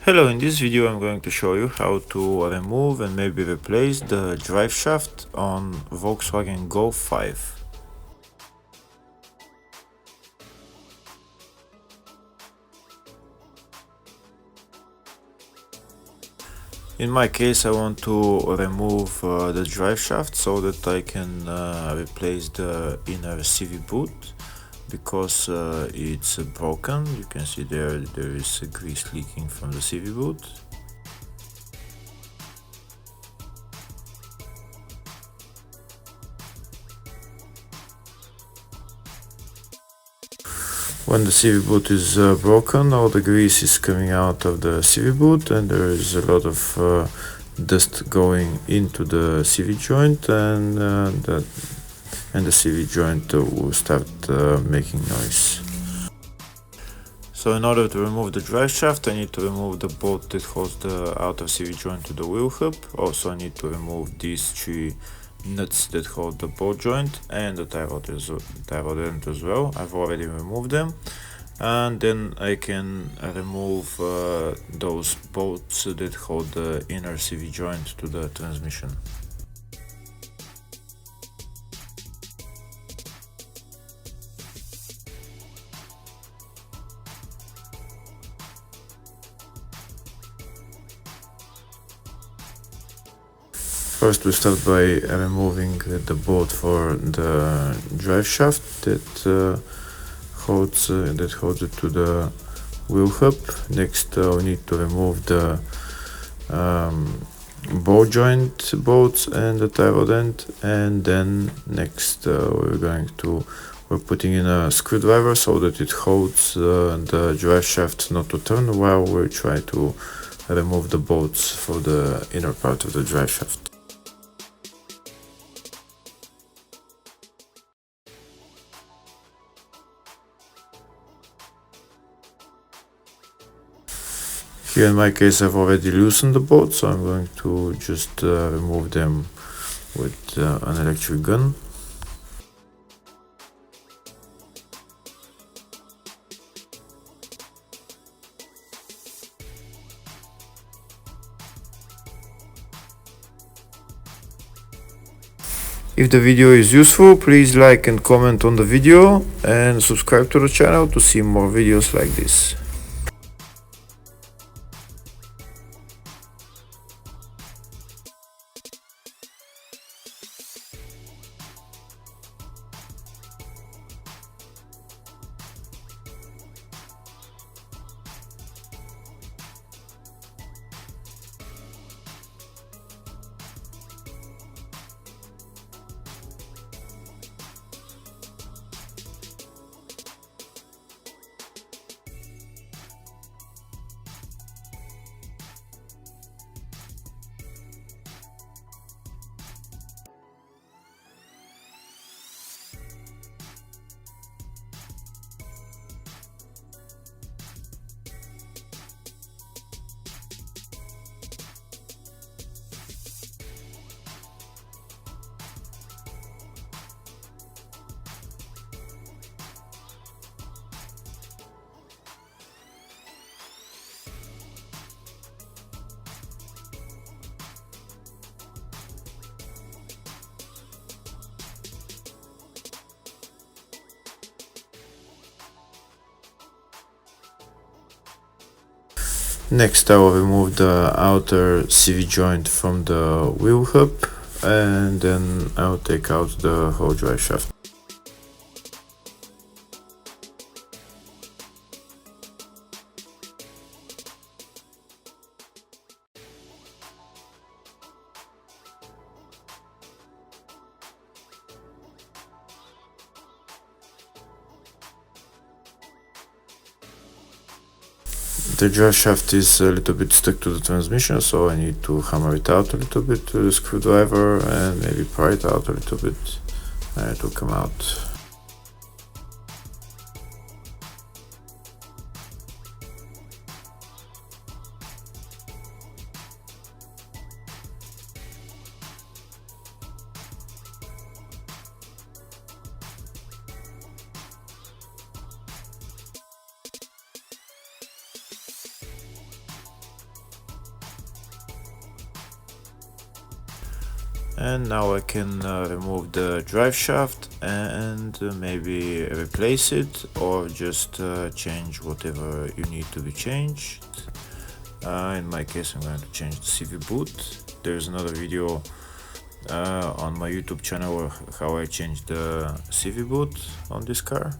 Hello, in this video I'm going to show you how to remove and maybe replace the drive shaft on Volkswagen Golf 5. In my case I want to remove the drive shaft so that I can replace the inner CV boot because it's broken. You can see there is grease leaking from the CV boot. When the CV boot is broken, all the grease is coming out of the CV boot and there is a lot of dust going into the CV joint, and the CV joint will start making noise. So in order to remove the drive shaft, I need to remove the bolt that holds the outer CV joint to the wheel hub. Also I need to remove these three nuts that hold the ball joint and the tie rod as well. I've already removed them, and then I can remove those bolts that hold the inner CV joint to the transmission. First we start by removing the bolt for the drive shaft that holds it to the wheel hub. Next we need to remove the ball joint bolts and the tie rod end, and then next we're putting in a screwdriver so that it holds the drive shaft not to turn while we try to remove the bolts for the inner part of the drive shaft. Here in my case I've already loosened the bolts, so I'm going to just remove them with an electric gun. If the video is useful, please like and comment on the video and subscribe to the channel to see more videos like this. Next I will remove the outer CV joint from the wheel hub, and then I will take out the whole drive shaft. The drive shaft is a little bit stuck to the transmission, so I need to hammer it out a little bit with a screwdriver and maybe pry it out a little bit, and it will come out. And now I can remove the drive shaft and maybe replace it, or just change whatever you need to be changed. In my case, I'm going to change the CV boot. There's another video on my YouTube channel how I changed the CV boot on this car.